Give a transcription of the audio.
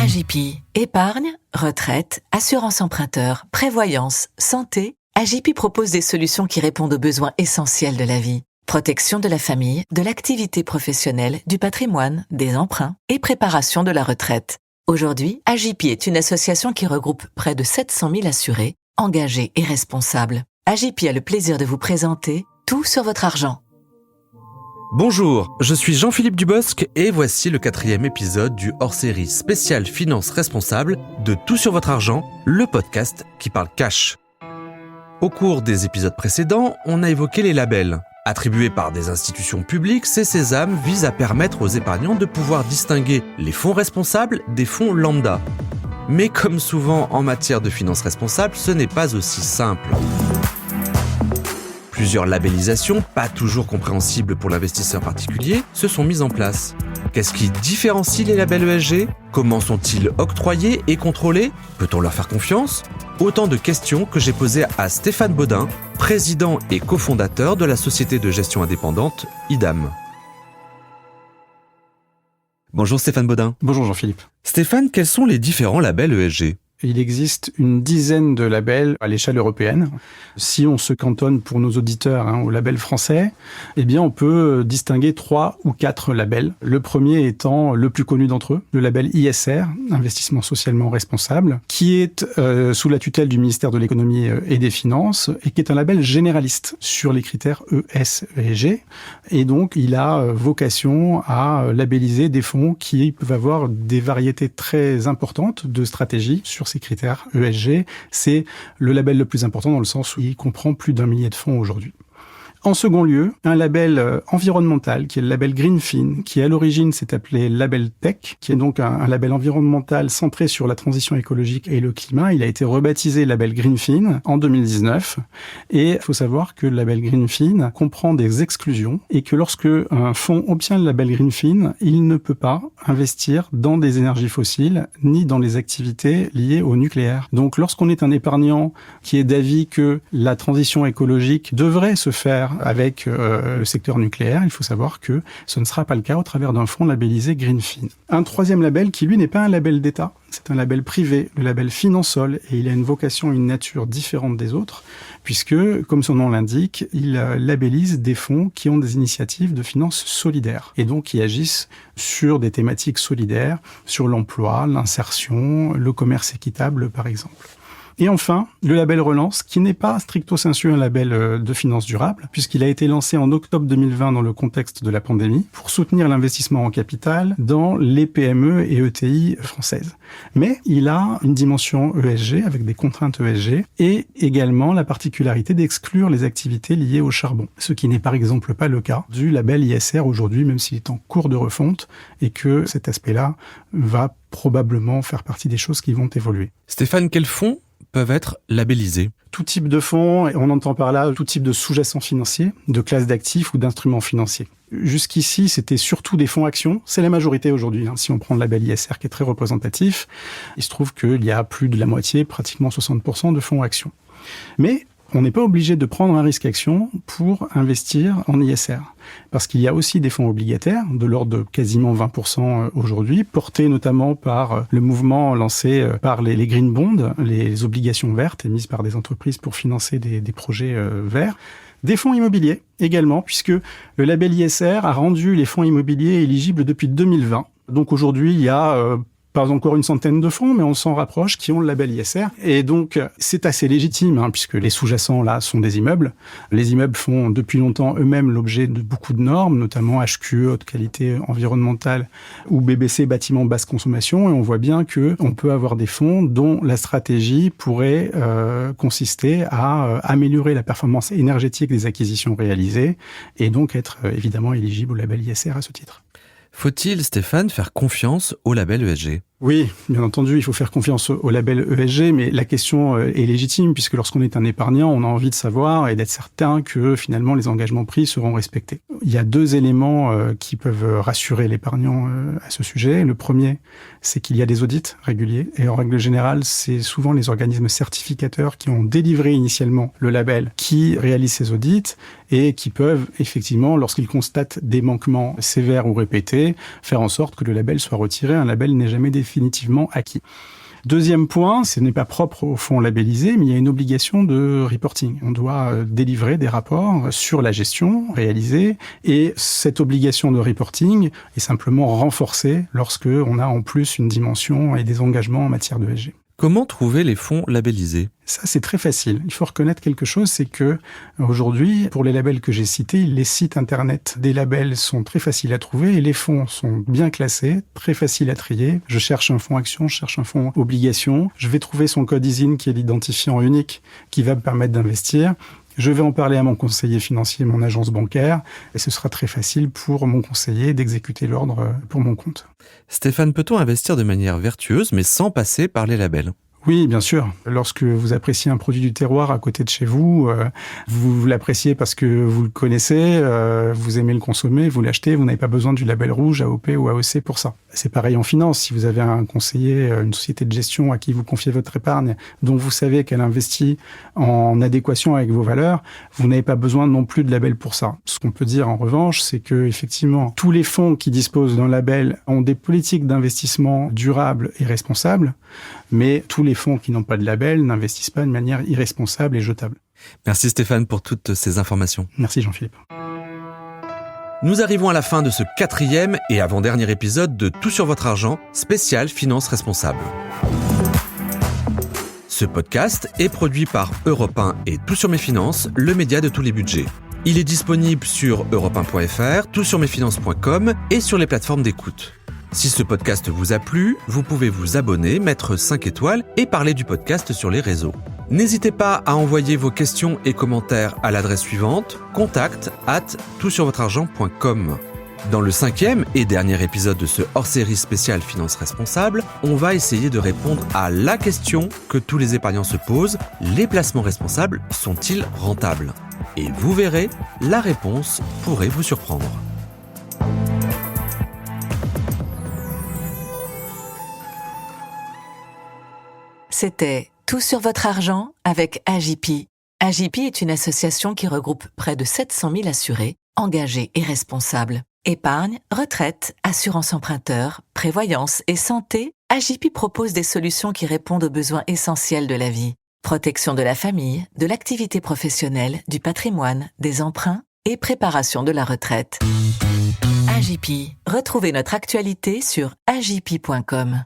AJPI. Épargne, retraite, assurance emprunteur, prévoyance, santé. AJPI propose des solutions qui répondent aux besoins essentiels de la vie. Protection de la famille, de l'activité professionnelle, du patrimoine, des emprunts et préparation de la retraite. Aujourd'hui, AJPI est une association qui regroupe près de 700 000 assurés, engagés et responsables. AJPI a le plaisir de vous présenter Tout sur votre argent. Bonjour, je suis Jean-Philippe Dubosc et voici le 4e épisode du hors-série spécial Finance Responsable de Tout sur votre argent, le podcast qui parle cash. Au cours des épisodes précédents, on a évoqué les labels. Attribués par des institutions publiques, ces sésames visent à permettre aux épargnants de pouvoir distinguer les fonds responsables des fonds lambda. Mais comme souvent en matière de finances responsables, ce n'est pas aussi simple. Plusieurs labellisations, pas toujours compréhensibles pour l'investisseur particulier, se sont mises en place. Qu'est-ce qui différencie les labels ESG ? Comment sont-ils octroyés et contrôlés ? Peut-on leur faire confiance ? Autant de questions que j'ai posées à Stéphane Baudin, président et cofondateur de la société de gestion indépendante IDAM. Bonjour Stéphane Baudin. Bonjour Jean-Philippe. Stéphane, quels sont les différents labels ESG ? Il existe une dizaine de labels à l'échelle européenne. Si on se cantonne pour nos auditeurs au label français, eh bien on peut distinguer 3 ou 4 labels. Le premier étant le plus connu d'entre eux, le label ISR, Investissement socialement responsable, qui est sous la tutelle du ministère de l'économie et des finances et qui est un label généraliste sur les critères ES et G. Et donc il a vocation à labelliser des fonds qui peuvent avoir des variétés très importantes de stratégies sur ces critères ESG. C'est le label le plus important dans le sens où il comprend plus d'1 millier de fonds aujourd'hui. En second lieu, un label environnemental qui est le label Greenfin, qui à l'origine s'est appelé label Tech, qui est donc un label environnemental centré sur la transition écologique et le climat. Il a été rebaptisé label Greenfin en 2019 et il faut savoir que le label Greenfin comprend des exclusions et que lorsque un fonds obtient le label Greenfin, il ne peut pas investir dans des énergies fossiles ni dans les activités liées au nucléaire. Donc lorsqu'on est un épargnant qui est d'avis que la transition écologique devrait se faire avec le secteur nucléaire, il faut savoir que ce ne sera pas le cas au travers d'un fonds labellisé Greenfin. Un troisième label qui, lui, n'est pas un label d'État, c'est un label privé, le label Finansol, et il a une vocation, une nature différente des autres, puisque, comme son nom l'indique, il labellise des fonds qui ont des initiatives de finances solidaires, et donc qui agissent sur des thématiques solidaires, sur l'emploi, l'insertion, le commerce équitable, par exemple. Et enfin, le label Relance, qui n'est pas stricto sensu un label de finance durable, puisqu'il a été lancé en octobre 2020 dans le contexte de la pandémie, pour soutenir l'investissement en capital dans les PME et ETI françaises. Mais il a une dimension ESG, avec des contraintes ESG, et également la particularité d'exclure les activités liées au charbon, ce qui n'est par exemple pas le cas du label ISR aujourd'hui, même s'il est en cours de refonte, et que cet aspect-là va probablement faire partie des choses qui vont évoluer. Stéphane, quels fonds peuvent être labellisés ? Tout type de fonds, et on entend par là tout type de sous-jacents financiers, de classes d'actifs ou d'instruments financiers. Jusqu'ici, c'était surtout des fonds actions. C'est la majorité aujourd'hui. Si on prend le label ISR qui est très représentatif, il se trouve qu'il y a plus de la moitié, pratiquement 60% de fonds actions. Mais on n'est pas obligé de prendre un risque action pour investir en ISR. Parce qu'il y a aussi des fonds obligataires, de l'ordre de quasiment 20% aujourd'hui, portés notamment par le mouvement lancé par les Green Bonds, les obligations vertes émises par des entreprises pour financer des projets verts. Des fonds immobiliers également, puisque le label ISR a rendu les fonds immobiliers éligibles depuis 2020. Donc aujourd'hui, il y a pas encore une centaine de fonds, mais on s'en rapproche, qui ont le label ISR. Et donc, c'est assez légitime, puisque les sous-jacents, là, sont des immeubles. Les immeubles font depuis longtemps eux-mêmes l'objet de beaucoup de normes, notamment HQE, haute qualité environnementale, ou BBC, bâtiment basse consommation. Et on voit bien qu'on peut avoir des fonds dont la stratégie pourrait consister à améliorer la performance énergétique des acquisitions réalisées, et donc être évidemment éligible au label ISR à ce titre. Faut-il, Stéphane, faire confiance au label ESG ? Oui, bien entendu, il faut faire confiance au label ESG, mais la question est légitime, puisque lorsqu'on est un épargnant, on a envie de savoir et d'être certain que finalement les engagements pris seront respectés. Il y a 2 éléments qui peuvent rassurer l'épargnant à ce sujet. Le premier, c'est qu'il y a des audits réguliers, et en règle générale, c'est souvent les organismes certificateurs qui ont délivré initialement le label qui réalisent ces audits et qui peuvent effectivement, lorsqu'ils constatent des manquements sévères ou répétés, faire en sorte que le label soit retiré. Un label n'est jamais définitif définitivement acquis. Deuxième point, ce n'est pas propre aux fonds labellisés, mais il y a une obligation de reporting. On doit délivrer des rapports sur la gestion réalisée et cette obligation de reporting est simplement renforcée lorsque on a en plus une dimension et des engagements en matière de ESG. Comment trouver les fonds labellisés ? Ça, c'est très facile. Il faut reconnaître quelque chose, c'est que aujourd'hui, pour les labels que j'ai cités, les sites internet des labels sont très faciles à trouver et les fonds sont bien classés, très faciles à trier. Je cherche un fonds action, je cherche un fonds obligation. Je vais trouver son code ISIN qui est l'identifiant unique qui va me permettre d'investir. Je vais en parler à mon conseiller financier, mon agence bancaire, et ce sera très facile pour mon conseiller d'exécuter l'ordre pour mon compte. Stéphane, peut-on investir de manière vertueuse, mais sans passer par les labels ? Oui, bien sûr. Lorsque vous appréciez un produit du terroir à côté de chez vous, vous l'appréciez parce que vous le connaissez, vous aimez le consommer, vous l'achetez, vous n'avez pas besoin du label rouge AOP ou AOC pour ça. C'est pareil en finance. Si vous avez un conseiller, une société de gestion à qui vous confiez votre épargne, dont vous savez qu'elle investit en adéquation avec vos valeurs, vous n'avez pas besoin non plus de label pour ça. Ce qu'on peut dire en revanche, c'est que effectivement, tous les fonds qui disposent d'un label ont des politiques d'investissement durables et responsables, mais tous les fonds qui n'ont pas de label n'investissent pas de manière irresponsable et jetable. Merci Stéphane pour toutes ces informations. Merci Jean-Philippe. Nous arrivons à la fin de ce 4e et avant-dernier épisode de Tout sur votre argent, spécial finance responsable. Ce podcast est produit par Europe 1 et Tout sur mes finances, le média de tous les budgets. Il est disponible sur europe1.fr, toutsurmesfinances.com et sur les plateformes d'écoute. Si ce podcast vous a plu, vous pouvez vous abonner, mettre 5 étoiles et parler du podcast sur les réseaux. N'hésitez pas à envoyer vos questions et commentaires à l'adresse suivante, contact@toutsurvotreargent.com. Dans le 5e et dernier épisode de ce hors-série spécial Finance Responsable, on va essayer de répondre à la question que tous les épargnants se posent, les placements responsables sont-ils rentables ? Et vous verrez, la réponse pourrait vous surprendre. C'était Tout sur votre argent avec AJP. AJP est une association qui regroupe près de 700 000 assurés, engagés et responsables. Épargne, retraite, assurance emprunteur, prévoyance et santé, AJP propose des solutions qui répondent aux besoins essentiels de la vie. Protection de la famille, de l'activité professionnelle, du patrimoine, des emprunts et préparation de la retraite. AJP. Retrouvez notre actualité sur ajp.com.